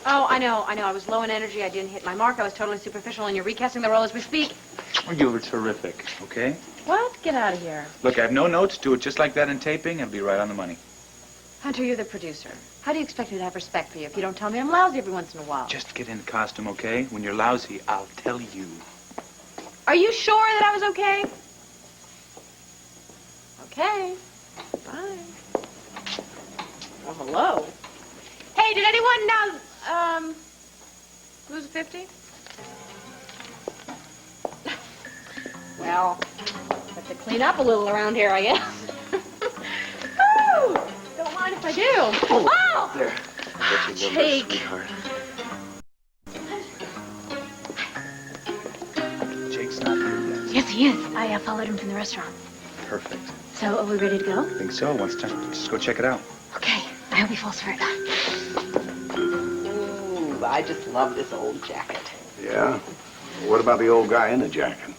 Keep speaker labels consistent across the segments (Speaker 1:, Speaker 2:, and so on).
Speaker 1: Oh, I know. I was low in energy. I didn't hit my mark. I was totally superficial, and you're recasting the role as we speak.
Speaker 2: Oh, you were terrific, okay?
Speaker 1: What? Get out of here.
Speaker 2: Look, I have no notes. Do it just like that in taping, and be right on the money.
Speaker 1: Hunter, you're the producer. How do you expect me to have respect for you if you don't tell me I'm lousy every once in a while?
Speaker 2: Just get in costume, okay? When you're lousy, I'll tell you.
Speaker 1: Are you sure that I was okay? Okay. Bye. Oh, hello. Hey, did anyone lose a 50? Well, have to clean up a little around here, I guess. Woo! Don't mind if I do. Oh!
Speaker 2: There. I got your number,
Speaker 1: Jake.
Speaker 2: sweetheart. Jake's not here yet.
Speaker 3: Yes, he is. I followed him from the restaurant.
Speaker 2: Perfect.
Speaker 3: So, are we ready to go?
Speaker 2: I think so. Let's just go check it out.
Speaker 3: Okay. I hope he falls for it.
Speaker 1: Ooh, I just love this old jacket.
Speaker 4: Yeah? What about the old guy in the jacket?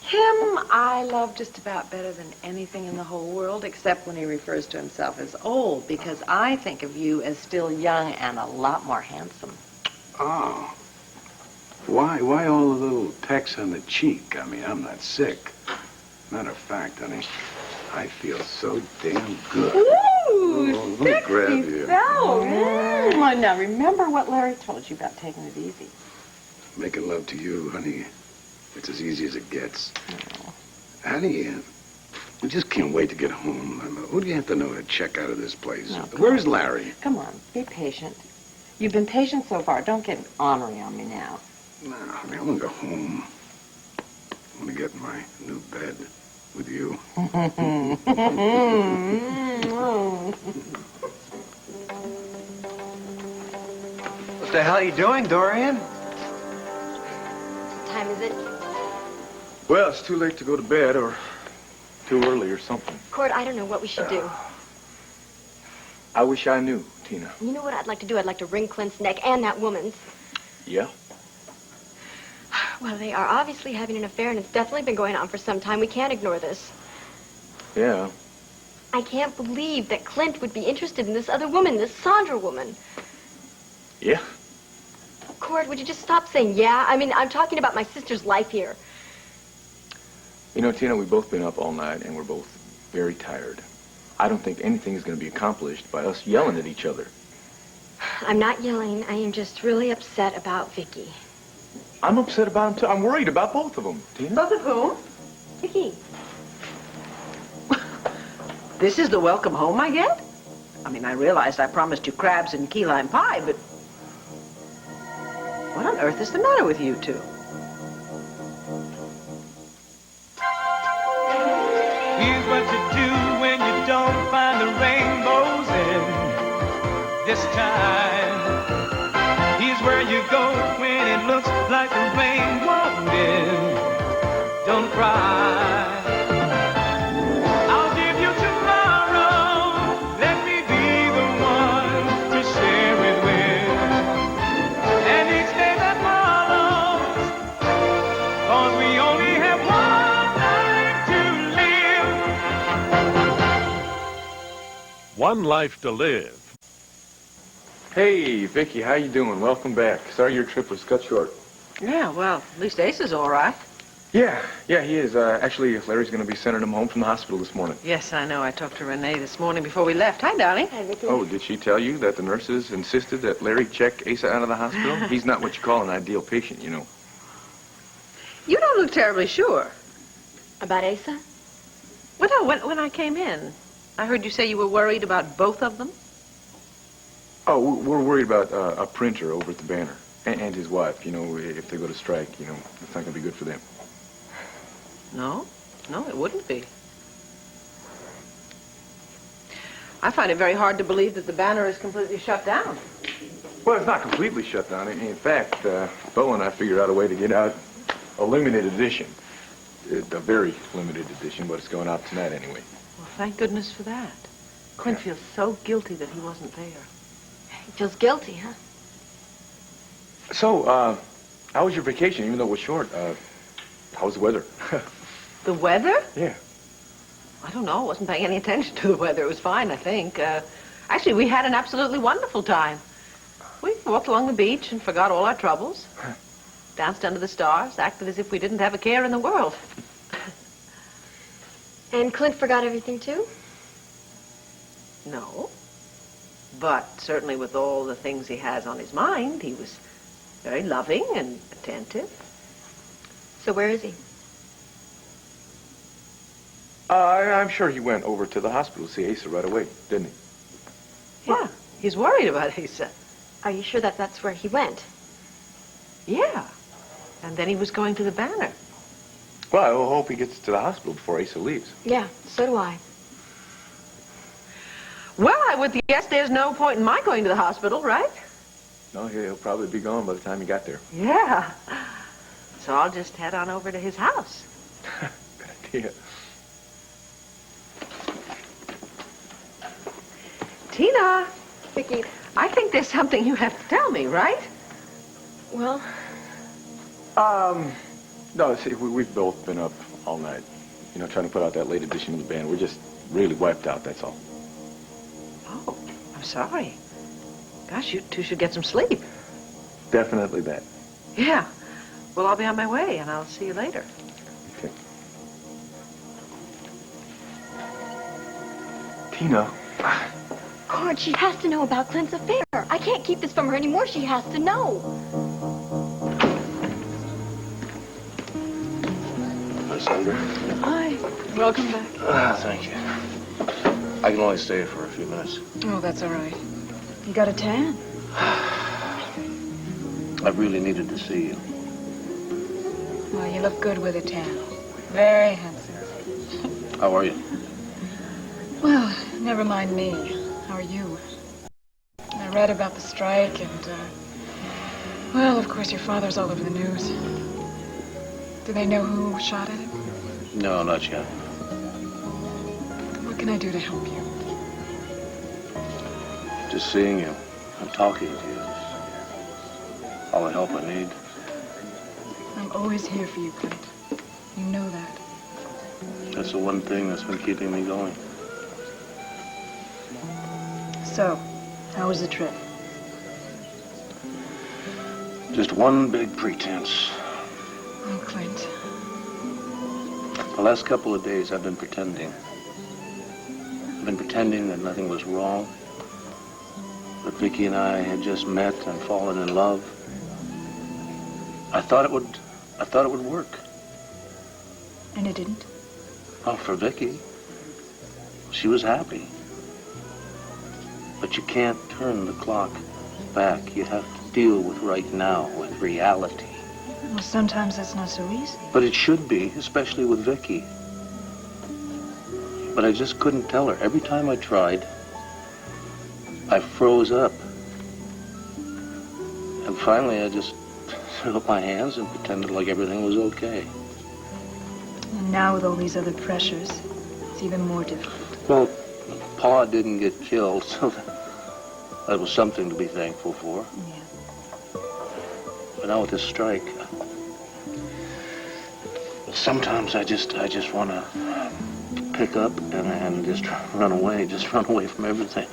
Speaker 5: Him, I love just about better than anything in the whole world, except when he refers to himself as old, because I think of you as still young and a lot more handsome.
Speaker 4: Oh. Why all the little pecks on the cheek? I mean, I'm not sick. Matter of fact, honey, I feel so damn good.
Speaker 5: Ooh,
Speaker 4: let me grab you.
Speaker 5: Now, remember what Larry told you about taking it easy.
Speaker 4: Making love to you, honey, it's as easy as it gets.
Speaker 5: Oh.
Speaker 4: Honey, I just can't wait to get home. Who do you have to know to check out of this place?
Speaker 5: No,
Speaker 4: Where's Larry?
Speaker 5: Come on, be patient. You've been patient so far. Don't get ornery on me now.
Speaker 4: No, honey, I want to go home. I want to get in my new bed with you.
Speaker 6: What the hell are you doing, Dorian?
Speaker 3: What time is it?
Speaker 2: Well, it's too late to go to bed, or too early or something.
Speaker 3: Cord, I don't know what we should do.
Speaker 2: I wish I knew, Tina.
Speaker 3: You know what I'd like to do? I'd like to wring Clint's neck and that woman's.
Speaker 2: Yeah?
Speaker 3: Well, they are obviously having an affair, and it's definitely been going on for some time. We can't ignore this.
Speaker 2: Yeah.
Speaker 3: I can't believe that Clint would be interested in this other woman, this Sandra woman.
Speaker 2: Yeah?
Speaker 3: Cord, would you just stop saying yeah? I mean, I'm talking about my sister's life here.
Speaker 7: You know, Tina, we've both been up all night, and we're both very tired. I don't think anything is going to be accomplished by us yelling at each other.
Speaker 3: I'm not yelling. I am just really upset about Vicky.
Speaker 7: I'm upset about him, too. I'm worried about both of them, Tina.
Speaker 5: Both of whom?
Speaker 3: Vicky.
Speaker 5: This is the welcome home I get? I mean, I realized I promised you crabs and key lime pie, but what on earth is the matter with you two?
Speaker 8: Here's what you do when you don't find the rainbows in this time. Here's where you go when it looks like the rain won't end. Don't cry. I'll give you tomorrow. Let me be the one to share it with. And each day that follows, 'cause we only have one life to live.
Speaker 9: One life to live.
Speaker 7: Hey, Vicky, how you doing? Welcome back. Sorry your trip was cut short.
Speaker 5: Yeah, well, at least Ace is all right.
Speaker 7: Yeah, he is. Actually, Larry's going to be sending him home from the hospital this morning.
Speaker 5: Yes, I know. I talked to Renee this morning before we left. Hi, darling.
Speaker 3: Hi, Vicky.
Speaker 7: Oh, did she tell you that the nurses insisted that Larry check Asa out of the hospital? He's not what you call an ideal patient, you know.
Speaker 5: You don't look terribly sure.
Speaker 3: About Asa?
Speaker 5: Well, no, when I came in, I heard you say you were worried about both of them.
Speaker 7: Oh, we're worried about a printer over at the Banner and his wife. You know, if they go to strike, you know, it's not going to be good for them.
Speaker 5: No, it wouldn't be. I find it very hard to believe that the Banner is completely shut down.
Speaker 7: Well, it's not completely shut down. In fact, Bo and I figured out a way to get out a limited edition. A very limited edition, but it's going out tonight anyway.
Speaker 5: Well, thank goodness for that. Clint feels so guilty that he wasn't there.
Speaker 3: He feels guilty, huh?
Speaker 7: So, how was your vacation, even though it was short? How was the weather?
Speaker 5: The weather?
Speaker 7: Yeah.
Speaker 5: I don't know. I wasn't paying any attention to the weather. It was fine, I think. Actually, we had an absolutely wonderful time. We walked along the beach and forgot all our troubles. Danced under the stars, acted as if we didn't have a care in the world.
Speaker 3: And Clint forgot everything, too?
Speaker 5: No. But certainly with all the things he has on his mind, he was very loving and attentive.
Speaker 3: So where is he?
Speaker 7: I'm sure he went over to the hospital to see Asa right away, didn't he?
Speaker 5: Yeah, he's worried about Asa.
Speaker 3: Are you sure that that's where he went?
Speaker 5: Yeah. And then he was going to the Banner.
Speaker 7: Well, I hope he gets to the hospital before Asa leaves.
Speaker 3: Yeah, so do I.
Speaker 5: Well, I would guess there's no point in my going to the hospital, right?
Speaker 7: No, he'll probably be gone by the time you got there.
Speaker 5: Yeah. So I'll just head on over to his house.
Speaker 7: Good idea.
Speaker 5: Tina,
Speaker 3: Vicki,
Speaker 5: I think there's something you have to tell me, right?
Speaker 3: well,
Speaker 7: No, see, we've both been up all night, trying to put out that late edition of the band. We're just really wiped out, that's all.
Speaker 5: Oh, I'm sorry. Gosh, you two should get some sleep.
Speaker 7: Definitely that.
Speaker 5: Yeah. Well, I'll be on my way, and I'll see you later.
Speaker 7: Okay. Tina.
Speaker 3: Cord, she has to know about Clint's affair. I can't keep this from her anymore. She has to know.
Speaker 2: Hi, Sandra.
Speaker 1: Hi. Welcome back.
Speaker 2: Thank you. I can only stay for a few minutes.
Speaker 1: Oh, that's all right. You got a tan?
Speaker 2: I really needed to see you.
Speaker 1: Well, you look good with a tan. Very handsome.
Speaker 2: How are you?
Speaker 1: Well, never mind me. How are you? I read about the strike and, well, of course, your father's all over the news. Do they know who shot at him?
Speaker 2: No, not yet.
Speaker 1: What can I do to help you?
Speaker 2: Just seeing you and talking to you is all the help I need.
Speaker 1: I'm always here for you, Clint. You know that.
Speaker 2: That's the one thing that's been keeping me going.
Speaker 1: So, how was the trip?
Speaker 2: Just one big pretense.
Speaker 1: Oh, Clint.
Speaker 2: The last couple of days I've been pretending. I've been pretending that nothing was wrong. That Vicki and I had just met and fallen in love. I thought it would work.
Speaker 1: And it didn't?
Speaker 2: Oh, for Vicki. She was happy. But you can't turn the clock back. You have to deal with right now, with reality.
Speaker 1: Well, sometimes that's not so easy.
Speaker 2: But it should be, especially with Vicki. But I just couldn't tell her. Every time I tried, I froze up. And finally, I just threw up my hands and pretended like everything was okay.
Speaker 1: And now with all these other pressures, it's even more difficult.
Speaker 2: Well, Pa didn't get killed, so that was something to be thankful for.
Speaker 1: Yeah.
Speaker 2: But now with this strike, sometimes I just want to pick up and just run away from everything.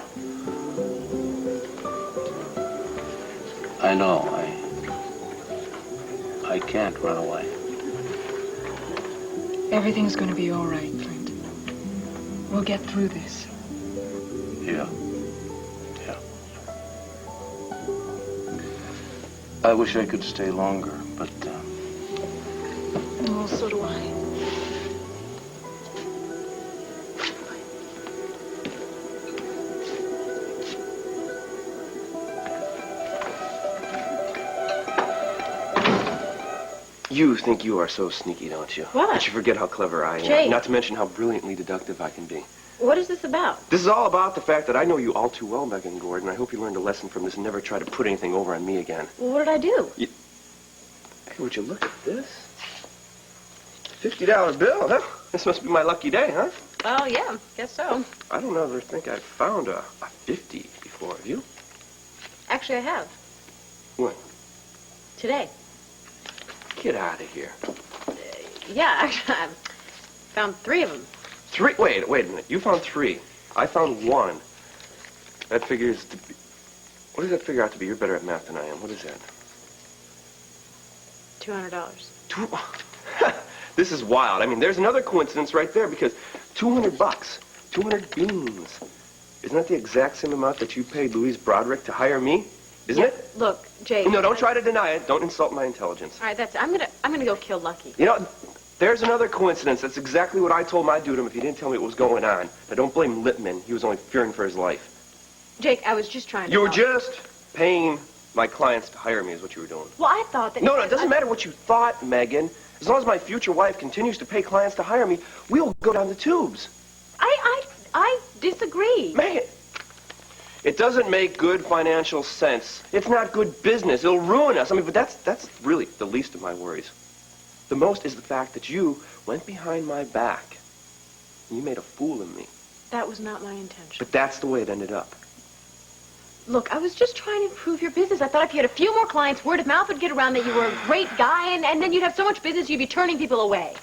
Speaker 2: I know, I can't run away.
Speaker 1: Everything's going to be all right, Clint. We'll get through this.
Speaker 2: Yeah. I wish I could stay longer, but...
Speaker 1: Well, so do I.
Speaker 9: You think you are so sneaky, don't you?
Speaker 3: What?
Speaker 9: But you forget how clever I am.
Speaker 3: Jake.
Speaker 9: Not to mention how brilliantly deductive I can be.
Speaker 3: What is this about?
Speaker 9: This is all about the fact that I know you all too well, Megan Gordon. I hope you learned a lesson from this and never try to put anything over on me again.
Speaker 3: Well, what did I do?
Speaker 9: Hey, would you look at this? $50 bill, huh? This must be my lucky day, huh?
Speaker 3: Oh, yeah, guess so.
Speaker 9: I don't ever think I've found a 50 before, have you?
Speaker 3: Actually, I have.
Speaker 9: When?
Speaker 3: Today.
Speaker 9: Get out of here.
Speaker 3: Yeah, actually, I found 3 of them.
Speaker 9: 3? Wait a minute. You found 3. I found 1. That figures to be... What does that figure out to be? You're better at math than I am. What is that?
Speaker 3: $200.
Speaker 9: This is wild. I mean, there's another coincidence right there because $200, 200 beans. Isn't that the exact same amount that you paid Louise Broderick to hire me? Isn't it?
Speaker 3: Look, Jake.
Speaker 9: No, don't try to deny it. Don't insult my intelligence.
Speaker 3: All right, that's. I'm gonna go kill Lucky.
Speaker 9: You know, there's another coincidence. That's exactly what I told my dude if he didn't tell me what was going on. Now, don't blame Lippman. He was only fearing for his life.
Speaker 3: Jake, I was just trying to.
Speaker 9: You were
Speaker 3: help.
Speaker 9: just paying my clients to hire me is what you were doing.
Speaker 3: Well, I thought that.
Speaker 9: No, it doesn't matter what you thought, Megan. As long as my future wife continues to pay clients to hire me, we'll go down the tubes.
Speaker 3: I disagree.
Speaker 9: Megan, it doesn't make good financial sense. It's not good business. It'll ruin us. I mean, but that's really the least of my worries. The most is the fact that you went behind my back. And you made a fool of me.
Speaker 3: That was not my intention.
Speaker 9: But that's the way it ended up.
Speaker 3: Look, I was just trying to improve your business. I thought if you had a few more clients, word of mouth would get around that you were a great guy, and then you'd have so much business you'd be turning people away.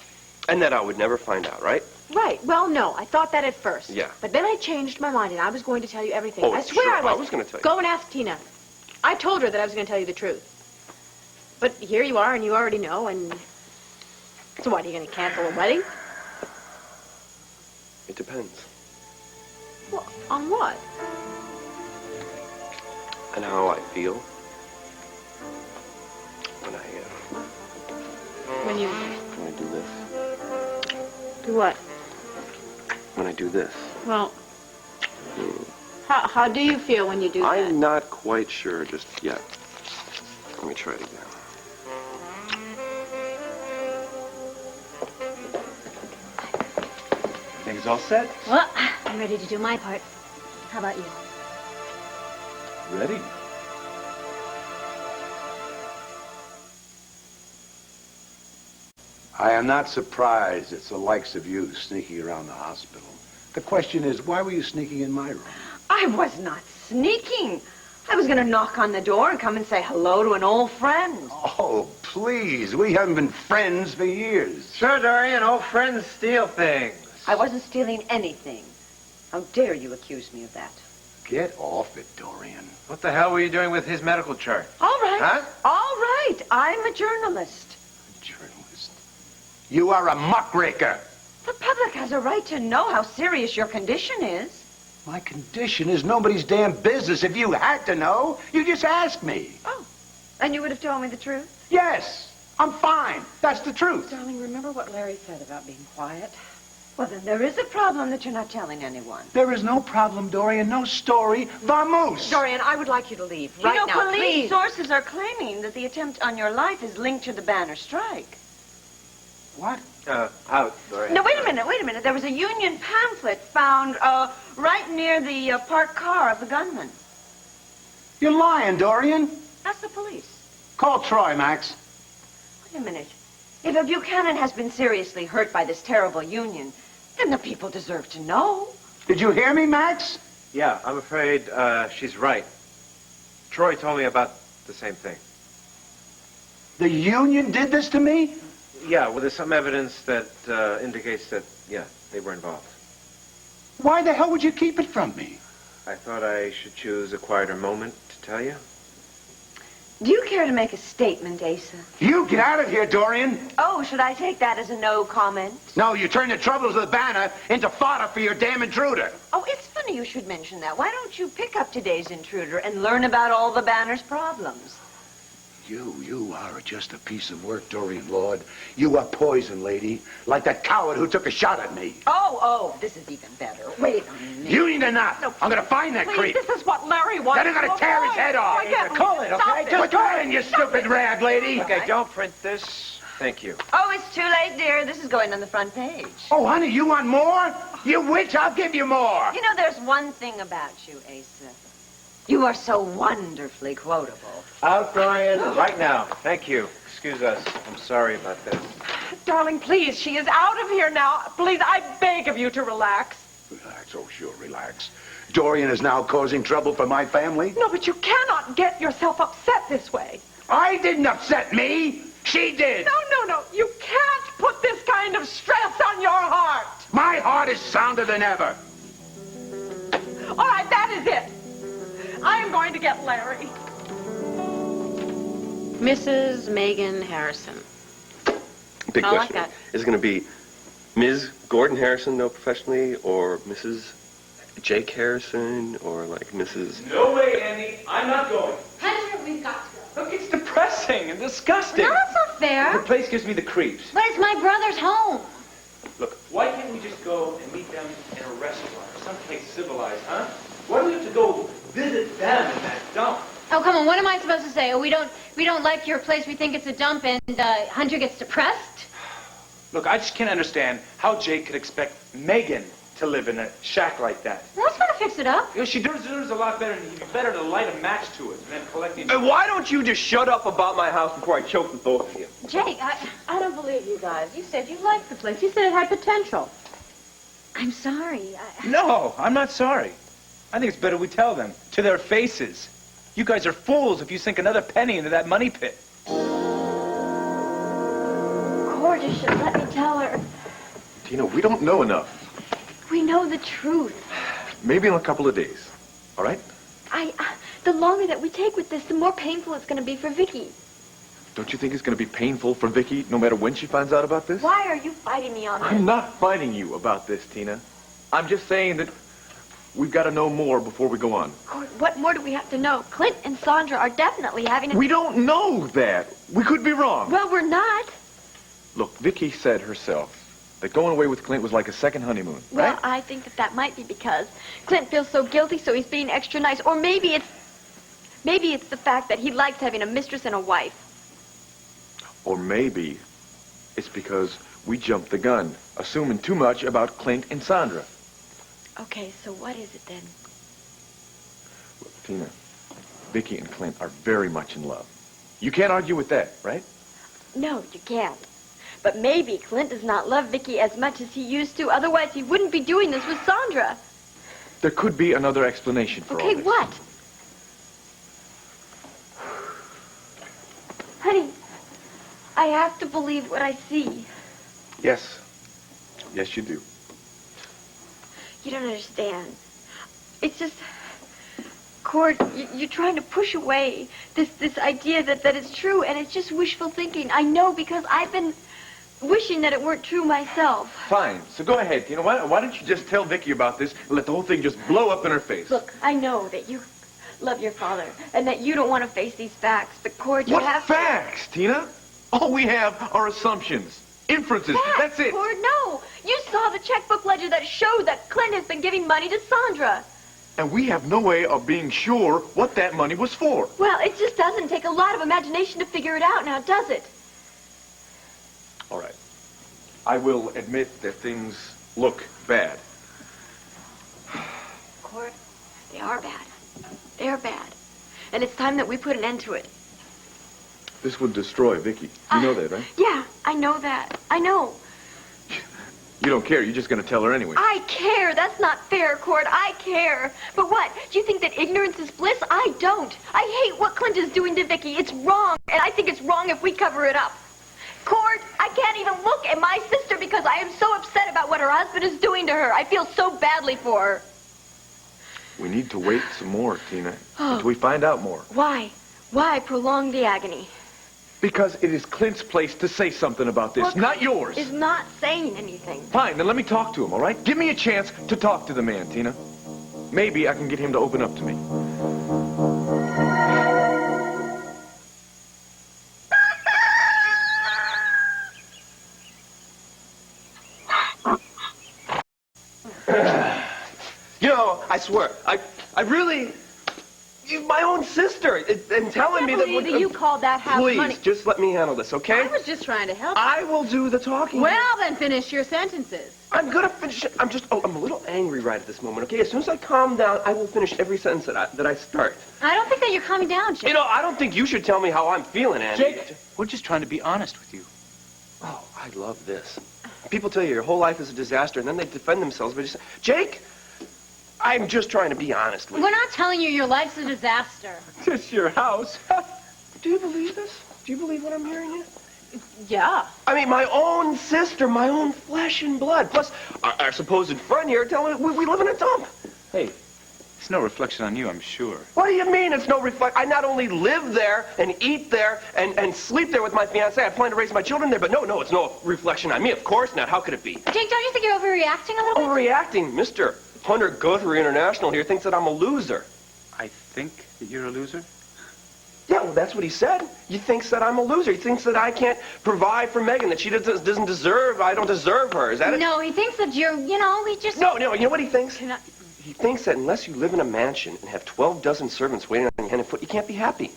Speaker 9: And that I would never find out, right?
Speaker 3: Right. Well, no, I thought that at first.
Speaker 9: Yeah.
Speaker 3: But then I changed my mind, and I was going to tell you everything.
Speaker 9: Oh,
Speaker 3: I swear
Speaker 9: sure.
Speaker 3: I was.
Speaker 9: I was going to tell you.
Speaker 3: Go and ask Tina. I told her that I was going to tell you the truth. But here you are, and you already know, and... So what, are you going to cancel a wedding?
Speaker 9: It depends.
Speaker 3: Well, on what?
Speaker 9: And how I feel when I do this.
Speaker 3: Do what?
Speaker 9: When I do this.
Speaker 3: Well, how do you feel when you do that?
Speaker 9: I'm not quite sure just yet. Let me try it again.
Speaker 6: Things all set?
Speaker 10: Well, I'm ready to do my part. How about you?
Speaker 6: Ready?
Speaker 4: I am not surprised it's the likes of you sneaking around the hospital. The question is, why were you sneaking in my room?
Speaker 5: I was not sneaking. I was going to knock on the door and come and say hello to an old friend.
Speaker 4: Oh, please. We haven't been friends for years.
Speaker 6: Sure, Dorian. Old friends steal things.
Speaker 5: I wasn't stealing anything. How dare you accuse me of that?
Speaker 4: Get off it, Dorian.
Speaker 6: What the hell were you doing with his medical chart?
Speaker 5: All right.
Speaker 6: Huh?
Speaker 5: All right. I'm a journalist.
Speaker 4: A journalist? You are a muckraker.
Speaker 5: The public has a right to know how serious your condition is.
Speaker 4: My condition is nobody's damn business. If you had to know, you just asked me.
Speaker 5: Oh, and you would have told me the truth?
Speaker 4: Yes, I'm fine. That's the truth.
Speaker 5: Darling, remember what Larry said about being quiet? Well, then there is a problem that you're not telling anyone.
Speaker 4: There is no problem, Dorian. No story. Vamoose.
Speaker 5: Dorian, I would like you to leave right now, police please. Sources are claiming that the attempt on your life is linked to the Banner strike.
Speaker 4: What?
Speaker 6: Out, Dorian.
Speaker 5: No, wait a minute. There was a Union pamphlet found right near the parked car of the gunman.
Speaker 4: You're lying, Dorian.
Speaker 5: That's the police.
Speaker 4: Call Troy, Max.
Speaker 5: Wait a minute. If a Buchanan has been seriously hurt by this terrible union, then the people deserve to know.
Speaker 4: Did you hear me, Max?
Speaker 6: Yeah, I'm afraid she's right. Troy told me about the same thing.
Speaker 4: The union did this to me?
Speaker 6: Yeah, well, there's some evidence that indicates that, yeah, they were involved.
Speaker 4: Why the hell would you keep it from me?
Speaker 6: I thought I should choose a quieter moment to tell you.
Speaker 5: Do you care to make a statement, Asa?
Speaker 4: You get out of here, Dorian.
Speaker 5: Oh, should I take that as a no comment?
Speaker 4: No, you turn the troubles of the Banner into fodder for your damn intruder.
Speaker 5: Oh, it's funny you should mention that. Why don't you pick up today's intruder and learn about all the Banner's problems?
Speaker 4: You are just a piece of work, Dorian Lord. You are poison, lady, like that coward who took a shot at me.
Speaker 5: Oh, this is even better. Wait a minute.
Speaker 4: Union or not, I'm going to find that creep.
Speaker 5: This is what Larry wants.
Speaker 4: Then I'm going to tear his head off.
Speaker 6: Call it, okay?
Speaker 4: Just go in, you stupid rag lady.
Speaker 6: Okay, don't print this. Thank you.
Speaker 5: Oh, it's too late, dear. This is going on the front page.
Speaker 4: Oh, honey, you want more? You witch, I'll give you more.
Speaker 5: You know, there's one thing about you, Asa. You are so wonderfully quotable.
Speaker 6: Out, Dorian, right now. Thank you. Excuse us. I'm sorry about this.
Speaker 5: Darling, please, she is out of here now. Please, I beg of you to relax.
Speaker 4: Relax, oh, sure, relax. Dorian is now causing trouble for my family.
Speaker 5: No, but you cannot get yourself upset this way.
Speaker 4: I didn't upset me. She did.
Speaker 5: No. You can't put this kind of stress on your heart.
Speaker 4: My heart is sounder than ever.
Speaker 5: All right, that is it. I am
Speaker 3: I'm going to get Larry.
Speaker 5: Mrs. Megan Harrison.
Speaker 9: Big
Speaker 5: I like
Speaker 9: question.
Speaker 5: that.
Speaker 9: Is it going to be Ms. Gordon Harrison, no professionally, or Mrs. Jake Harrison, or like Mrs.
Speaker 11: No way, Andy. I'm not going.
Speaker 10: Hunter, we've got to go.
Speaker 11: Look, it's depressing and disgusting.
Speaker 10: No, that's not
Speaker 11: The
Speaker 10: fair.
Speaker 11: place gives me the creeps.
Speaker 10: But it's my brother's home.
Speaker 11: Look, why can't we just go and meet them in a restaurant or someplace civilized, huh? Why do we have to go visit them in that dump?
Speaker 10: Oh, come on. What am I supposed to say? Oh, we don't like your place. We think it's a dump, and Hunter gets depressed.
Speaker 11: Look, I just can't understand how Jake could expect Megan to live in a shack like that.
Speaker 10: Well, let's gotta fix it up.
Speaker 11: You know, she deserves a lot better, and it'd be better to light a match to it than collecting...
Speaker 9: And why don't you just shut up about my house before I choke the both of you?
Speaker 3: Jake, I don't believe you guys. You said you liked the place. You said it had potential.
Speaker 10: I'm sorry.
Speaker 11: No, I'm not sorry. I think it's better we tell them, to their faces. You guys are fools if you sink another penny into that money pit.
Speaker 10: Cord, you should let me tell her.
Speaker 7: Tina, we don't know enough.
Speaker 10: We know the truth.
Speaker 7: Maybe in a couple of days. All right?
Speaker 10: The longer that we take with this, the more painful it's gonna be for Vicky.
Speaker 7: Don't you think it's going to be painful for Vicky no matter when she finds out about this?
Speaker 10: Why are you fighting me on this?
Speaker 7: I'm not fighting you about this, Tina. I'm just saying that we've got to know more before we go on.
Speaker 10: Cord, what more do we have to know? Clint and Sandra are definitely having a...
Speaker 7: We don't know that. We could be wrong.
Speaker 10: Well, we're not.
Speaker 7: Look, Vicky said herself that going away with Clint was like a second honeymoon,
Speaker 10: Well,
Speaker 7: right?
Speaker 10: I think that might be because Clint feels so guilty, so he's being extra nice. Or maybe it's the fact that he likes having a mistress and a wife.
Speaker 7: Or maybe it's because we jumped the gun, assuming too much about Clint and Sandra.
Speaker 10: Okay, so what is it then?
Speaker 7: Look, Tina, Vicky and Clint are very much in love. You can't argue with that, right?
Speaker 10: No, you can't. But maybe Clint does not love Vicky as much as he used to. Otherwise, he wouldn't be doing this with Sandra.
Speaker 7: There could be another explanation for all
Speaker 10: Okay,
Speaker 7: this.
Speaker 10: what? Honey, I have to believe what I see.
Speaker 7: Yes. Yes, you do.
Speaker 10: You don't understand. It's just... Cord, you're trying to push away this idea that it's true, and it's just wishful thinking. I know, because I've been wishing that it weren't true myself.
Speaker 7: Fine. So go ahead, Tina. Why don't you just tell Vicky about this and let the whole thing just blow up in her face?
Speaker 10: Look, I know that you love your father, and that you don't want to face these facts, but Cord, you
Speaker 7: What
Speaker 10: have
Speaker 7: facts, Tina? All we have are assumptions, inferences.
Speaker 10: Facts,
Speaker 7: That's it.
Speaker 10: Cord, no! You saw the checkbook ledger that showed that Clint has been giving money to Sandra.
Speaker 7: And we have no way of being sure what that money was for.
Speaker 10: Well, it just doesn't take a lot of imagination to figure it out now, does it?
Speaker 7: All right. I will admit that things look bad.
Speaker 10: Cord, they are bad. They're bad. And it's time that we put an end to it.
Speaker 7: This would destroy Vicky. You know that, right?
Speaker 10: Yeah, I know that. I know.
Speaker 7: You don't care. You're just going to tell her anyway.
Speaker 10: I care. That's not fair, Cord. I care. But what? Do you think that ignorance is bliss? I don't. I hate what Clint is doing to Vicky. It's wrong, and I think it's wrong if we cover it up. Cord, I can't even look at my sister because I am so upset about what her husband is doing to her. I feel so badly for her.
Speaker 7: We need to wait some more, Tina, until we find out more.
Speaker 10: Why? Why prolong the agony?
Speaker 7: Because it is Clint's place to say something about this,
Speaker 10: Well,
Speaker 7: not yours.
Speaker 10: Is not saying anything.
Speaker 7: Fine, then let me talk to him, all right? Give me a chance to talk to the man, Tina. Maybe I can get him to open up to me.
Speaker 9: You know, I swear, I really... My own sister, and telling me that...
Speaker 3: I you called that half
Speaker 9: Please,
Speaker 3: money.
Speaker 9: just let me handle this, okay?
Speaker 3: I was just trying to help.
Speaker 9: I will do the talking.
Speaker 3: Well, then finish your sentences.
Speaker 9: I'm gonna finish it. I'm a little angry right at this moment, okay? As soon as I calm down, I will finish every sentence that I start.
Speaker 3: I don't think that you're calming down, Jake.
Speaker 9: You know, I don't think you should tell me how I'm feeling, Andy.
Speaker 11: Jake, we're just trying to be honest with you.
Speaker 9: Oh, I love this. People tell you your whole life is a disaster, and then they defend themselves by just saying, Jake, I'm just trying to be honest with you.
Speaker 3: We're not telling you your life's a disaster.
Speaker 11: It's your house.
Speaker 9: Do you believe this? Do you believe what I'm hearing here?
Speaker 3: Yeah.
Speaker 9: I mean, my own sister, my own flesh and blood, plus our supposed friend here telling me we live in a dump.
Speaker 11: Hey, It's no reflection on you, I'm sure.
Speaker 9: What do you mean it's no reflect? I not only live there and eat there and sleep there with my fiancée, I plan to raise my children there, but no, it's no reflection on me. Of course not. How could it be?
Speaker 10: Jake, don't you think you're overreacting a little bit?
Speaker 9: Overreacting? Mr. Hunter Guthrie International here thinks that I'm a loser.
Speaker 11: I think that you're a loser?
Speaker 9: Yeah, well, that's what he said. He thinks that I'm a loser. He thinks that I can't provide for Megan, that she doesn't deserve, I don't deserve her. Is that it?
Speaker 10: No, he thinks that you're, he just...
Speaker 9: No, you know what he thinks? He thinks that unless you live in a mansion and have 12 dozen servants waiting on your hand and foot, you can't be happy.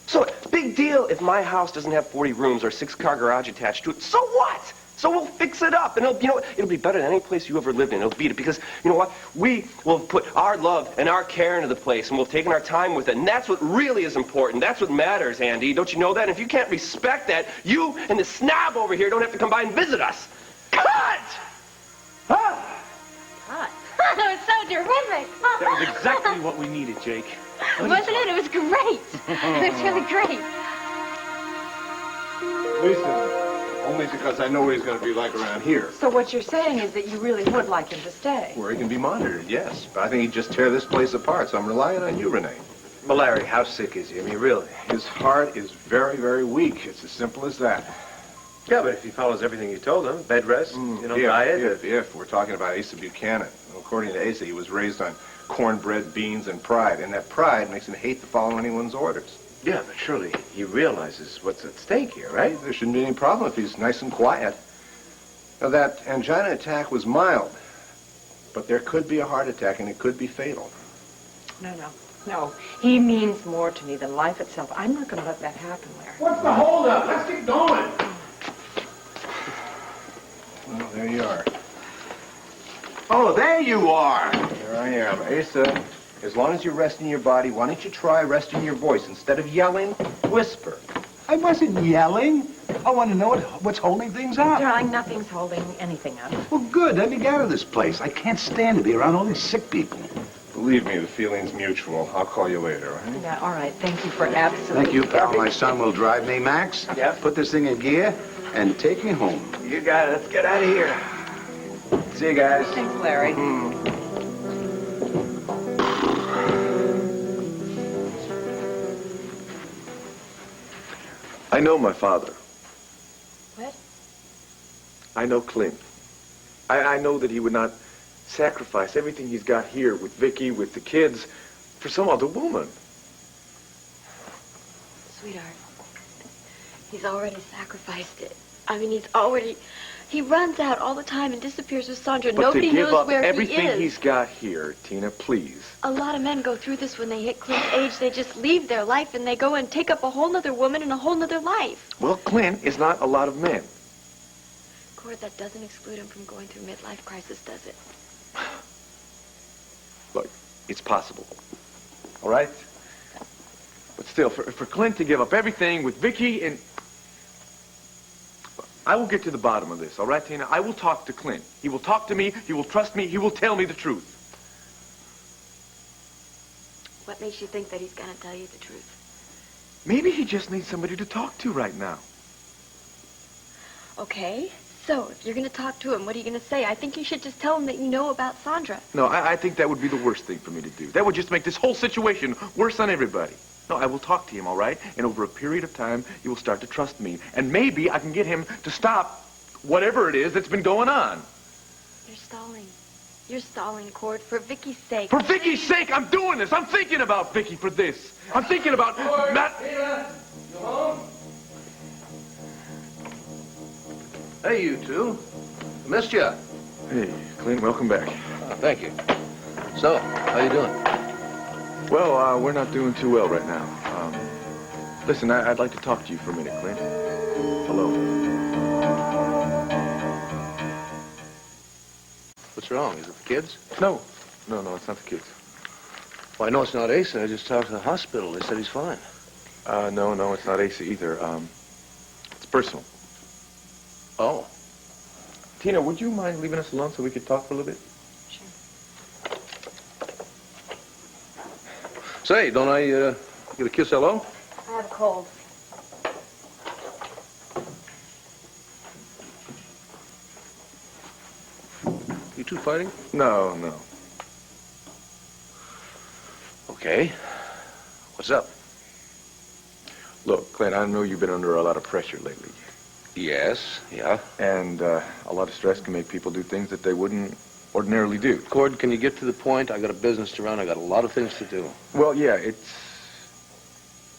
Speaker 9: So, big deal if my house doesn't have 40 rooms or a 6-car garage attached to it. So what? So we'll fix it up, and it'll be better than any place you ever lived in. It'll beat it because, you know what? We will put our love and our care into the place, and we'll take our time with it, and that's what really is important. That's what matters, Andy. Don't you know that? And if you can't respect that, you and the snob over here don't have to come by and visit us. Cut! Huh?
Speaker 10: Cut. That was so terrific.
Speaker 11: That was exactly what we needed, Jake.
Speaker 10: Wasn't it? It was great. It was really great.
Speaker 4: Listen, only because I know what he's going to be like around here.
Speaker 5: So what you're saying is that you really would like him to stay?
Speaker 4: Where he can be monitored, yes. But I think he'd just tear this place apart, so I'm relying on you, Renee.
Speaker 6: Well, Larry, how sick is he? I mean, really?
Speaker 4: His heart is very, very weak. It's as simple as that.
Speaker 6: Yeah, but if he follows everything you told him, bed rest, diet...
Speaker 4: If. We're talking about Asa Buchanan. According to Asa, he was raised on cornbread, beans, and pride. And that pride makes him hate to follow anyone's orders.
Speaker 6: Yeah, but surely he realizes what's at stake here, right?
Speaker 4: There shouldn't be any problem if he's nice and quiet. Now, that angina attack was mild, but there could be a heart attack, and it could be fatal.
Speaker 5: No. He means more to me than life itself. I'm not going to let that happen, Larry.
Speaker 4: What's the holdup? Let's get going. Well, there you are. Oh, there you are. There I am. Asa, as long as you're resting your body, why don't you try resting your voice? Instead of yelling, whisper.
Speaker 12: I wasn't yelling. I want to know what's holding things up.
Speaker 5: Darling, nothing's holding anything up.
Speaker 12: Well, good. Let me get out of this place. I can't stand to be around all these sick people.
Speaker 4: Believe me, the feeling's mutual. I'll call you later, all right?
Speaker 5: Yeah, all right. Thank you for absolutely...
Speaker 12: Thank you, pal. My son will drive me, Max.
Speaker 6: Yeah.
Speaker 12: Put this thing in gear and take me home.
Speaker 6: You got it. Let's get out of here. See you guys.
Speaker 5: Thanks, Larry.
Speaker 7: I know my father.
Speaker 10: What?
Speaker 7: I know Clint. I know that he would not sacrifice everything he's got here with Vicky, with the kids, for some other woman.
Speaker 10: Sweetheart, he's already sacrificed it. I mean, he runs out all the time and disappears with Sandra.
Speaker 7: But
Speaker 10: Nobody
Speaker 7: to give
Speaker 10: knows
Speaker 7: up
Speaker 10: where
Speaker 7: everything
Speaker 10: he is.
Speaker 7: he's got here, Tina, please.
Speaker 10: A lot of men go through this when they hit Clint's age. They just leave their life and they go and take up a whole nother woman and a whole nother life.
Speaker 7: Well, Clint is not a lot of men.
Speaker 10: Cord, that doesn't exclude him from going through midlife crisis, does it?
Speaker 7: Look, it's possible. All right? But still, for Clint to give up everything with Vicky and... I will get to the bottom of this, all right, Tina? I will talk to Clint. He will talk to me, he will trust me, he will tell me the truth.
Speaker 10: What makes you think that he's going to tell you the truth?
Speaker 7: Maybe he just needs somebody to talk to right now.
Speaker 10: Okay, so if you're going to talk to him, what are you going to say? I think you should just tell him that you know about Sandra.
Speaker 7: No, I think that would be the worst thing for me to do. That would just make this whole situation worse on everybody. No, I will talk to him, all right? And over a period of time, you will start to trust me. And maybe I can get him to stop whatever it is that's been going on.
Speaker 10: You're stalling. You're stalling, Cord, for Vicky's sake.
Speaker 7: For Vicky's sake, I'm doing this. I'm thinking about Vicky for this. I'm thinking about Matt.
Speaker 2: Tina, you home? Hey, you two. Missed you.
Speaker 7: Hey, Clint, welcome back.
Speaker 2: Oh, thank you. So, how you doing?
Speaker 7: Well, we're not doing too well right now. Listen, I'd like to talk to you for a minute, Clint. Hello.
Speaker 2: What's wrong? Is it the kids?
Speaker 7: No, it's not the kids.
Speaker 2: Well, I know it's not Asa. I just talked to the hospital. They said he's fine.
Speaker 7: No, it's not Asa either. It's personal.
Speaker 2: Oh.
Speaker 7: Tina, would you mind leaving us alone so we could talk for a little bit?
Speaker 10: Sure.
Speaker 2: Say, don't I get a kiss hello?
Speaker 10: I have a cold.
Speaker 2: You two fighting?
Speaker 7: No.
Speaker 2: Okay. What's up?
Speaker 7: Look, Clint, I know you've been under a lot of pressure lately.
Speaker 2: Yes, yeah.
Speaker 7: And a lot of stress can make people do things that they wouldn't ordinarily do.
Speaker 2: Cord, can you get to the point? I got a business to run. I got a lot of things to do.
Speaker 7: Well, yeah,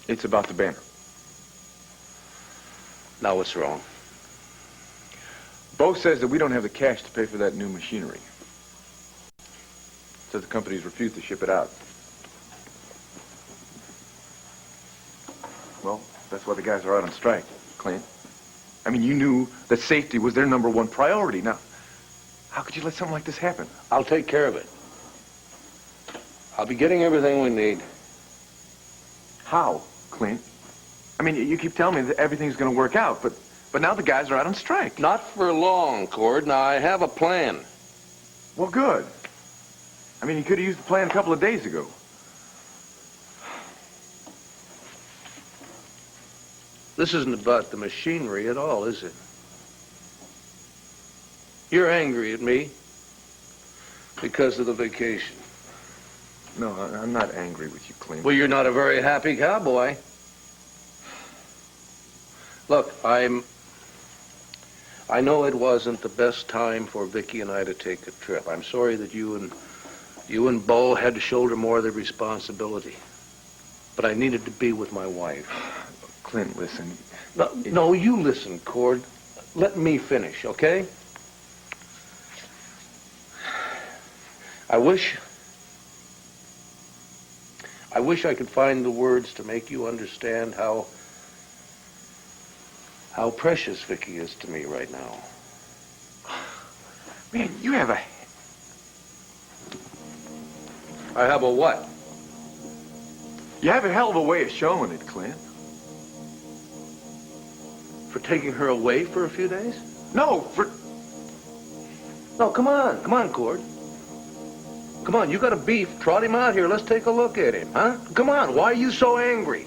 Speaker 7: it's about the banner.
Speaker 2: Now what's wrong?
Speaker 7: Bo says that we don't have the cash to pay for that new machinery. Says the company's refused to ship it out. Well, that's why the guys are out on strike, Clint. I mean, you knew that safety was their #1 priority. Now, how could you let something like this happen?
Speaker 2: I'll take care of it. I'll be getting everything we need.
Speaker 7: How, Clint? I mean, you keep telling me that everything's going to work out, but now the guys are out on strike.
Speaker 2: Not for long, Cord. Now, I have a plan.
Speaker 7: Well, good. I mean, you could have used the plan a couple of days ago.
Speaker 2: This isn't about the machinery at all, is it? You're angry at me because of the vacation.
Speaker 7: No, I'm not angry with you, Clint.
Speaker 2: Well, you're not a very happy cowboy. Look, I know it wasn't the best time for Vicky and I to take a trip. I'm sorry that you and Bo had to shoulder more of the responsibility. But I needed to be with my wife.
Speaker 7: Clint, listen.
Speaker 2: No, you listen, Cord. Let me finish, okay? I wish I could find the words to make you understand how precious Vicky is to me right now.
Speaker 7: Man, you have
Speaker 2: I have a what?
Speaker 7: You have a hell of a way of showing it, Clint.
Speaker 2: For taking her away for a few days?
Speaker 7: No,
Speaker 2: No, come on, Cord. Come on, you got a beef. Trot him out here. Let's take a look at him, huh? Come on, why are you so angry?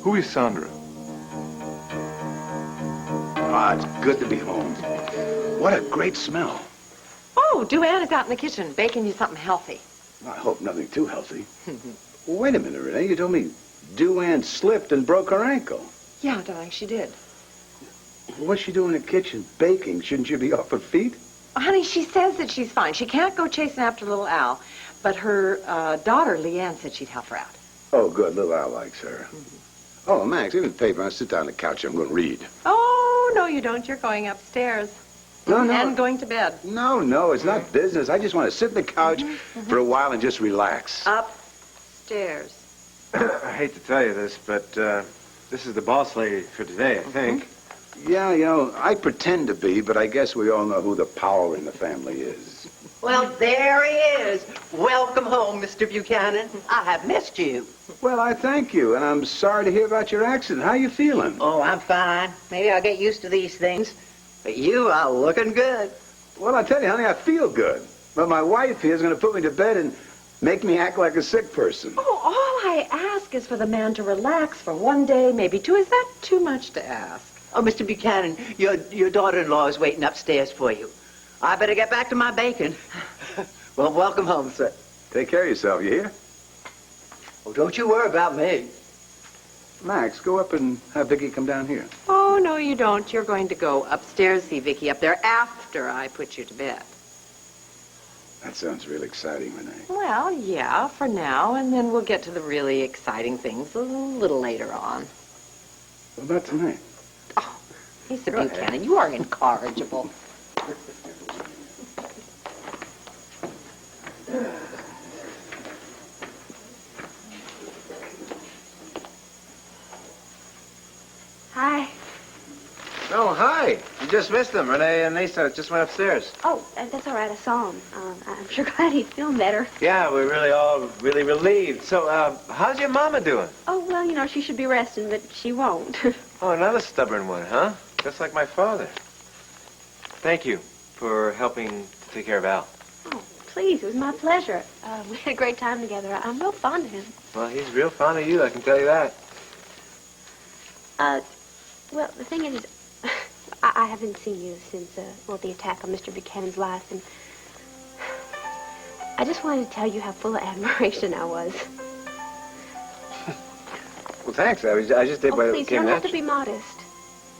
Speaker 7: Who is Sandra?
Speaker 4: Ah, it's good to be home. What a great smell.
Speaker 5: Oh, Duane is out in the kitchen baking you something healthy.
Speaker 4: I hope nothing too healthy. Wait a minute, Renee. You told me Duane slipped and broke her ankle.
Speaker 5: Yeah, darling, she did.
Speaker 4: What's she doing in the kitchen baking? Shouldn't she be off her feet?
Speaker 5: Honey, she says that she's fine. She can't go chasing after little Al, but her daughter, Leanne, said she'd help her out.
Speaker 4: Oh, good. Little Al likes her. Oh, Max, give me the paper. I'll sit down on the couch. I'm going to read.
Speaker 5: Oh, no, you don't. You're going upstairs.
Speaker 4: No.
Speaker 5: And going to bed.
Speaker 4: No, it's not business. I just want to sit on the couch for a while and just relax.
Speaker 5: Upstairs.
Speaker 6: I hate to tell you this, but this is the boss lady for today, I think.
Speaker 4: Yeah, I pretend to be, but I guess we all know who the power in the family is.
Speaker 13: Well, there he is. Welcome home, Mr. Buchanan. I have missed you.
Speaker 4: Well, I thank you, and I'm sorry to hear about your accident. How you feeling?
Speaker 13: Oh, I'm fine. Maybe I'll get used to these things. But you are looking good.
Speaker 4: Well, I tell you, honey, I feel good. But my wife here is going to put me to bed and make me act like a sick person.
Speaker 5: Oh, all I ask is for the man to relax for one day, maybe two. Is that too much to ask?
Speaker 13: Oh, Mr. Buchanan, your daughter-in-law is waiting upstairs for you. I better get back to my bacon. Well, welcome home, sir.
Speaker 4: Take care of yourself, you hear?
Speaker 13: Oh, don't you worry about me.
Speaker 4: Max, go up and have Vicky come down here.
Speaker 5: Oh, no, you don't. You're going to go upstairs, see Vicky up there after I put you to bed.
Speaker 4: That sounds real exciting, Renee.
Speaker 5: Well, yeah, for now, and then we'll get to the really exciting things a little later on.
Speaker 4: What about tonight?
Speaker 5: Oh, Mr. Buchanan, you are incorrigible.
Speaker 10: Hi.
Speaker 6: Oh, hi. You just missed them. Renee and Lisa just went upstairs.
Speaker 10: Oh, that's all right. I saw him. I'm sure glad he's feeling better.
Speaker 6: Yeah, we're really all really relieved. So, how's your mama doing?
Speaker 10: Oh, well, she should be resting, but she won't.
Speaker 6: Oh, another stubborn one, huh? Just like my father. Thank you for helping to take care of Al.
Speaker 10: Oh, please. It was my pleasure. We had a great time together. I'm real fond of him.
Speaker 6: Well, he's real fond of you, I can tell you that.
Speaker 10: Well, the thing is, I haven't seen you since, the attack on Mr. Buchanan's life, and
Speaker 14: I just wanted to tell you how full of admiration I was.
Speaker 6: Well, thanks. I just did what
Speaker 14: Please, you
Speaker 6: came
Speaker 14: don't have to
Speaker 6: natural.
Speaker 14: be modest.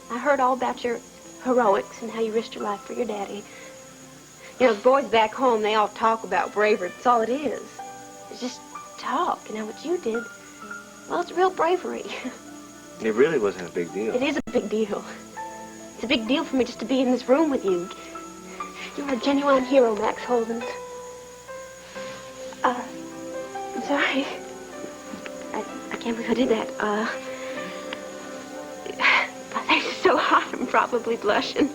Speaker 14: I heard all about your heroics and how you risked your life for your daddy. You know, the boys back home, they all talk about bravery. That's all it is. It's just talk. And now what you did, well, it's real bravery.
Speaker 6: It really wasn't a big deal.
Speaker 14: It is a big deal. It's a big deal for me just to be in this room with you. You're a genuine hero, Max Holden. I'm sorry. I can't believe I did that. My face is so hot, I'm probably blushing.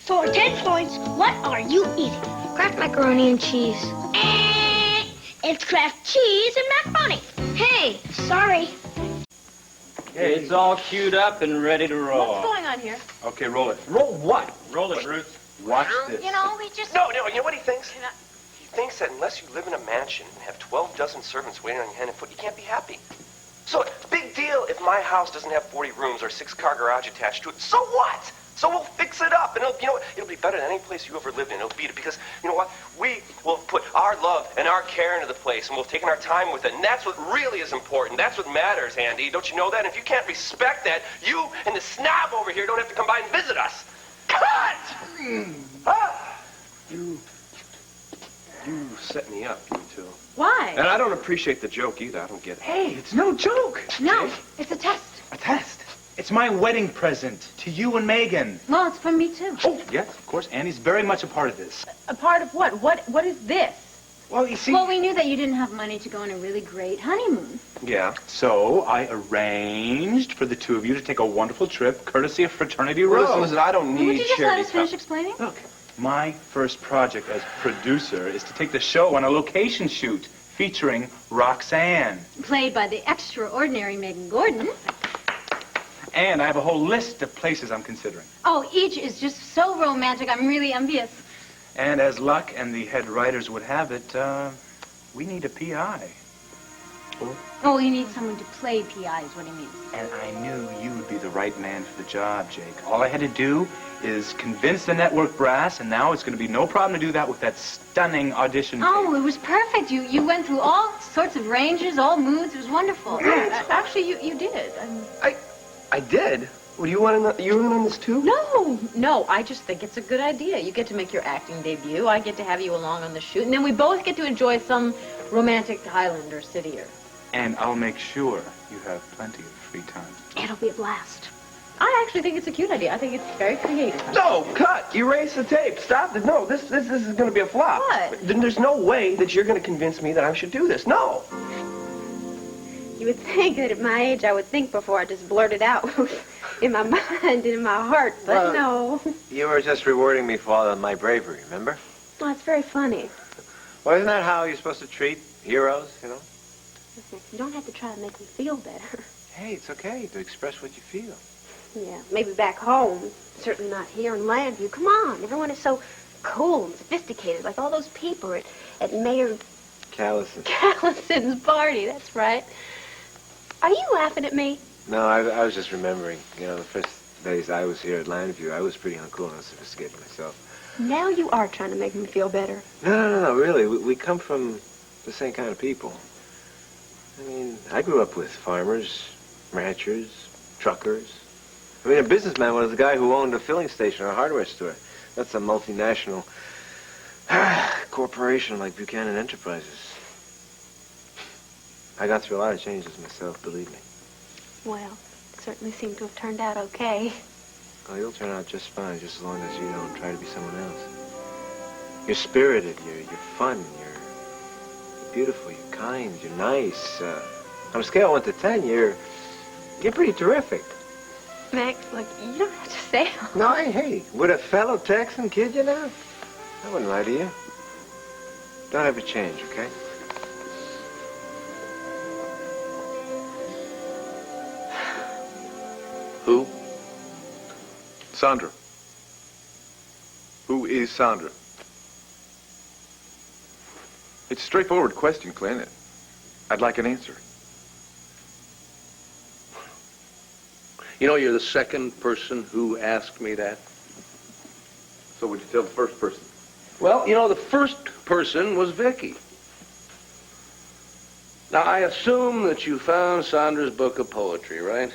Speaker 15: For 10 points, what are you eating?
Speaker 10: Kraft macaroni and cheese.
Speaker 15: It's Kraft cheese and macaroni.
Speaker 10: Hey, sorry.
Speaker 16: Okay, it's all queued up and ready to roll.
Speaker 3: What's going on here?
Speaker 7: Okay, roll it. Roll what?
Speaker 16: Roll it, Bruce.
Speaker 7: Watch this.
Speaker 10: You know, we just...
Speaker 9: No, you know what he thinks? He thinks that unless you live in a mansion and have 12 dozen servants waiting on your hand and foot, you can't be happy. So, big deal if my house doesn't have 40 rooms or a 6-car garage attached to it. So what? So we'll fix it up, and it'll be better than any place you ever lived in. It'll beat it because, you know what? We will put our love and our care into the place, and we'll take our time with it, and that's what really is important. That's what matters, Andy. Don't you know that? And if you can't respect that, you and the snob over here don't have to come by and visit us. Cut! You set me up, you two.
Speaker 3: Why?
Speaker 9: And I don't appreciate the joke either. I don't get it.
Speaker 12: Hey, it's no joke.
Speaker 3: No, it's a test.
Speaker 12: A test. It's my wedding present to you and Megan.
Speaker 3: Well, it's from me, too.
Speaker 12: Oh, yes, of course. Annie's very much a part of this.
Speaker 3: A part of what? What is this?
Speaker 12: Well, you see...
Speaker 17: Well, we knew that you didn't have money to go on a really great honeymoon.
Speaker 9: Yeah.
Speaker 12: So I arranged for the two of you to take a wonderful trip courtesy of Fraternity Row.
Speaker 9: Well, listen, I don't need
Speaker 17: Would you just let
Speaker 9: charity
Speaker 17: us finish
Speaker 9: stuff.
Speaker 17: explaining?
Speaker 12: Look, my first project as producer is to take the show on a location shoot featuring Roxanne.
Speaker 17: Played by the extraordinary Megan Gordon.
Speaker 12: And I have a whole list of places I'm considering.
Speaker 17: Oh, each is just so romantic. I'm really envious.
Speaker 12: And as luck and the head writers would have it, we need a PI.
Speaker 17: Oh, you need someone to play PI is what he means.
Speaker 12: And I knew you would be the right man for the job, Jake. All I had to do is convince the network brass, and now it's going to be no problem to do that with that stunning audition.
Speaker 17: Oh, it was perfect. You went through all sorts of ranges, all moods. It was wonderful.
Speaker 3: Actually, you did.
Speaker 9: I did? Well, you want to? You in on this too?
Speaker 3: No, I just think it's a good idea. You get to make your acting debut. I get to have you along on the shoot, and then we both get to enjoy some romantic Highlander cityer.
Speaker 12: And I'll make sure you have plenty of free time.
Speaker 14: It'll be a blast.
Speaker 3: I actually think it's a cute idea. I think it's very creative.
Speaker 9: No, cut! Erase the tape. Stop it. No, this is going to be a flop.
Speaker 3: What?
Speaker 9: Then there's no way that you're going to convince me that I should do this. No.
Speaker 14: You would think that at my age I would think before I just blurted out in my mind and in my heart, but no.
Speaker 6: You were just rewarding me for all of my bravery, remember?
Speaker 14: Well, it's very funny.
Speaker 6: Well, isn't that how you're supposed to treat heroes, you know?
Speaker 14: You don't have to try to make me feel better.
Speaker 6: Hey, it's okay to express what you feel.
Speaker 14: Yeah, maybe back home. Certainly not here in Landview. Come on, everyone is so cool and sophisticated, like all those people at Mayor
Speaker 6: Callison.
Speaker 14: Callison's party. That's right. Are you laughing at me?
Speaker 6: No, I was just remembering, you know, the first days I was here at Landview, I was pretty uncool and sophisticated myself.
Speaker 14: Now you are trying to make me feel better.
Speaker 6: No, really. We come from the same kind of people. I mean, I grew up with farmers, ranchers, truckers. I mean, a businessman was the guy who owned a filling station or a hardware store. That's a multinational corporation like Buchanan Enterprises. I got through a lot of changes myself, believe me.
Speaker 14: Well, it certainly seemed to have turned out okay.
Speaker 6: Well, you'll turn out just fine, just as long as you don't try to be someone else. You're spirited, you're fun, you're beautiful, you're kind, you're nice. On a scale of 1 to 10, you're pretty terrific.
Speaker 14: Max, look, you don't have to say all that.
Speaker 6: No, hey, would a fellow Texan kid you now? I wouldn't lie to you. Don't ever change, okay?
Speaker 7: Who? Sandra. Who is Sandra? It's a straightforward question, Clint. I'd like an answer.
Speaker 2: You know, you're the second person who asked me that.
Speaker 7: So would you tell the first person?
Speaker 2: Well, you know, the first person was Vicky. Now, I assume that you found Sandra's book of poetry, right?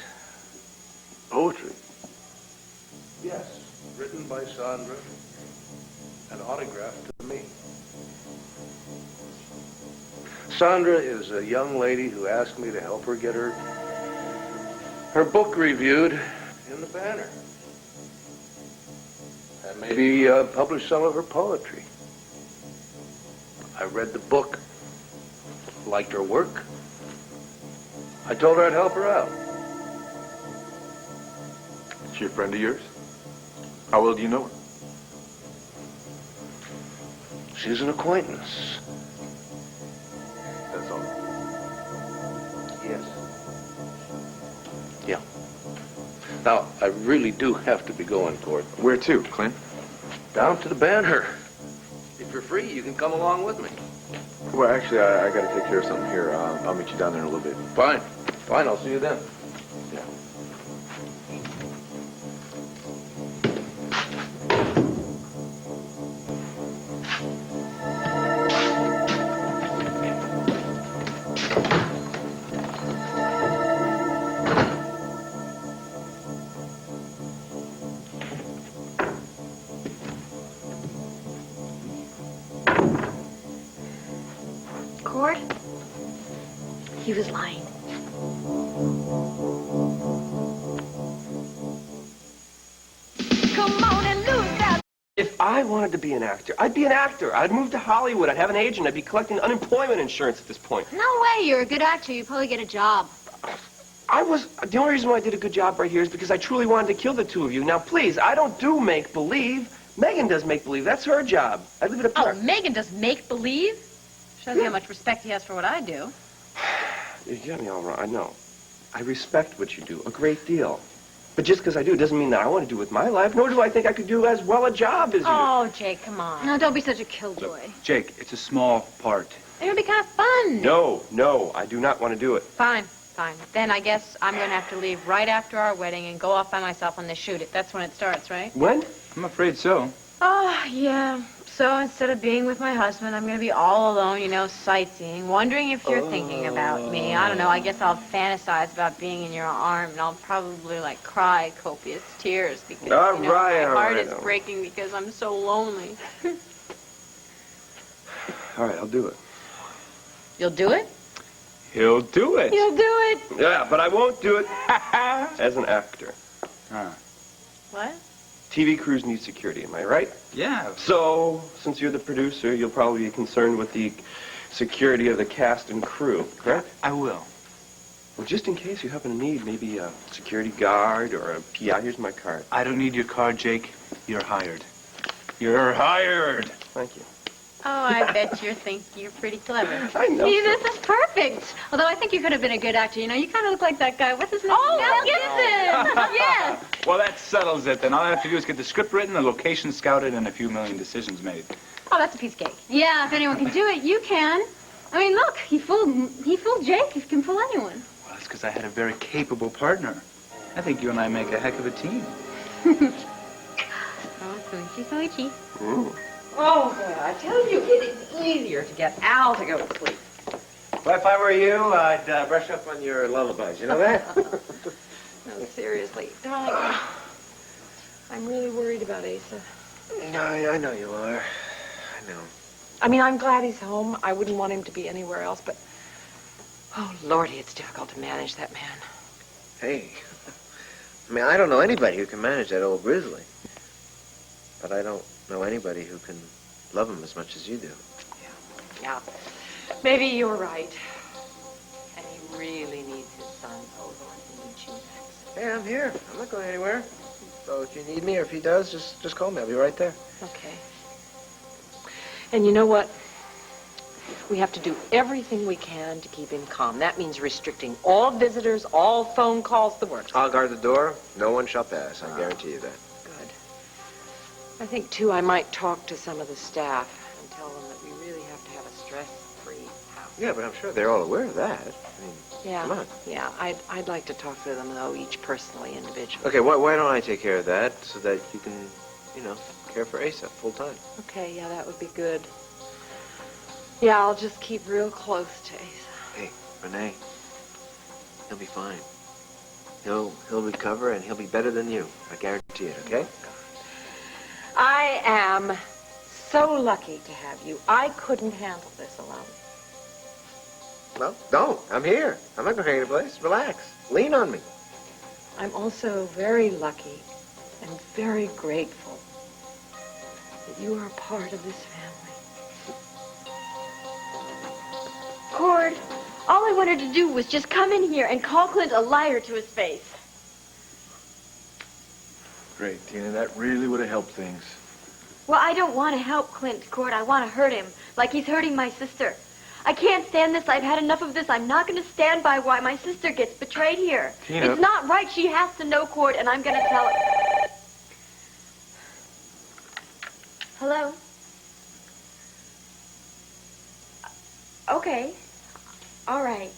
Speaker 7: Poetry?
Speaker 2: Yes, written by Sandra and autographed to me. Sandra is a young lady who asked me to help her get her book reviewed in the Banner. And maybe publish some of her poetry. I read the book, liked her work. I told her I'd help her out.
Speaker 7: Is she a friend of yours? How well do you know her?
Speaker 2: She's an acquaintance.
Speaker 7: That's all.
Speaker 2: Yes. Yeah. Now, I really do have to be going, Court.
Speaker 7: Where to, Clint?
Speaker 2: Down to the Banner. If you're free, you can come along with me.
Speaker 7: Well, actually, I got to take care of something here. I'll meet you down there in a little bit.
Speaker 2: Fine. Fine, I'll see you then.
Speaker 7: Yeah.
Speaker 3: Cord? He was lying.
Speaker 10: Come on and lose that.
Speaker 9: If I wanted to be an actor, I'd be an actor. I'd move to Hollywood. I'd have an agent. I'd be collecting unemployment insurance at this point.
Speaker 3: No way, you're a good actor. You'd probably get a job.
Speaker 9: The only reason why I did a good job right here is because I truly wanted to kill the two of you. Now, please, I don't do make-believe. Megan does make-believe. That's her job. I'd leave it up to
Speaker 3: Oh,
Speaker 9: her.
Speaker 3: Megan does make-believe? Shows you how much respect he has for what I do.
Speaker 9: You got me all wrong. I know. I respect what you do a great deal. But just because I do doesn't mean that I want to do with my life, nor do I think I could do as well a job as you.
Speaker 3: Oh, Jake, come on. No, don't be such a killjoy.
Speaker 12: Jake, it's a small part.
Speaker 3: It would be kind of fun.
Speaker 9: No, I do not want to do it.
Speaker 3: Fine. Then I guess I'm going to have to leave right after our wedding and go off by myself on the shoot. That's when it starts, right?
Speaker 9: When?
Speaker 12: I'm afraid so.
Speaker 3: Oh, yeah. So instead of being with my husband, I'm going to be all alone, sightseeing, wondering if you're thinking about me. I don't know. I guess I'll fantasize about being in your arm, and I'll probably, cry copious tears because, my heart is breaking because I'm so lonely.
Speaker 9: All right, I'll do it.
Speaker 3: You'll do it?
Speaker 12: He'll do it.
Speaker 3: You'll do it.
Speaker 9: Yeah, but I won't do it as an actor.
Speaker 12: Huh.
Speaker 3: What?
Speaker 9: TV crews need security, am I right?
Speaker 12: Yeah.
Speaker 9: So, since you're the producer, you'll probably be concerned with the security of the cast and crew, correct?
Speaker 12: I will.
Speaker 9: Well, just in case you happen to need maybe a security guard or a PI, here's my card.
Speaker 12: I don't need your card, Jake. You're hired. You're hired.
Speaker 9: Thank you.
Speaker 3: Oh, I bet you're pretty clever.
Speaker 9: I know.
Speaker 3: See, this is perfect. Although I think you could have been a good actor. You kind of look like that guy. What's his name?
Speaker 10: Oh,
Speaker 3: Mel Gibson. Yes.
Speaker 12: Well, that settles it then. All I have to do is get the script written, the location scouted, and a few million decisions made.
Speaker 3: Oh, that's a piece of cake.
Speaker 17: Yeah, if anyone can do it, you can. I mean, look, he fooled Jake. He can fool anyone.
Speaker 12: Well, that's because I had a very capable partner. I think you and I make a heck of a team.
Speaker 3: Oh, Foochie.
Speaker 9: Ooh.
Speaker 5: Oh, boy, I tell you, it is easier to get Al to go to sleep.
Speaker 6: Well, if I were you, I'd brush up on your lullabies. You know that?
Speaker 5: No, seriously, darling, I'm really worried about Asa.
Speaker 6: No, I know you are. I know.
Speaker 5: I mean, I'm glad he's home. I wouldn't want him to be anywhere else, but... Oh, Lordy, it's difficult to manage that man.
Speaker 6: Hey, I mean, I don't know anybody who can manage that old grizzly. But I don't know anybody who can love him as much as you do.
Speaker 5: Yeah. Maybe you're right. And he really needs his son's over when he needs you next.
Speaker 6: Hey, I'm here. I'm not going anywhere. So if you need me or if he does, just call me. I'll be right there.
Speaker 5: Okay. And you know what? We have to do everything we can to keep him calm. That means restricting all visitors, all phone calls, the works.
Speaker 6: I'll guard the door. No one shall pass. I guarantee you that.
Speaker 5: Good. I think, too, I might talk to some of the staff and tell them that we really have to have a stress-free house.
Speaker 6: Yeah, but I'm sure they're all aware of that. I mean,
Speaker 5: Yeah.
Speaker 6: come on.
Speaker 5: Yeah, I'd like to talk to them, though, each personally, individually.
Speaker 6: Okay, why don't I take care of that so that you can, care for Asa full time.
Speaker 5: Okay, yeah, that would be good. Yeah, I'll just keep real close to Asa.
Speaker 6: Hey, Renee, he'll be fine. He'll recover and he'll be better than you. I guarantee it, okay?
Speaker 5: I am so lucky to have you. I couldn't handle this alone.
Speaker 6: Well, don't. I'm here. I'm not going any place. Relax. Lean on me.
Speaker 5: I'm also very lucky and very grateful that you are a part of this family.
Speaker 10: Cord, all I wanted to do was just come in here and call Clint a liar to his face.
Speaker 7: Great, Tina. That really would have helped things.
Speaker 10: Well, I don't want to help Clint, Cord. I want to hurt him, like he's hurting my sister. I can't stand this. I've had enough of this. I'm not going to stand by why my sister gets betrayed here.
Speaker 7: Tina.
Speaker 10: It's not right. She has to know, Cord, and I'm going to tell her. Hello? Okay. All right.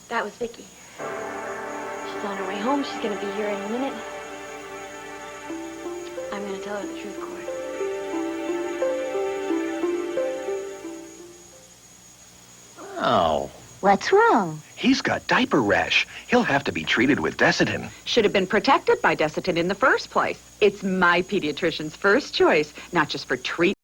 Speaker 10: That was Vicky. She's on her way home. She's going to be here in a minute. I'm going to tell her the truth, Cord.
Speaker 18: Oh.
Speaker 19: What's wrong?
Speaker 18: He's got diaper rash. He'll have to be treated with Desitin.
Speaker 20: Should have been protected by Desitin in the first place. It's my pediatrician's first choice, not just for treatment.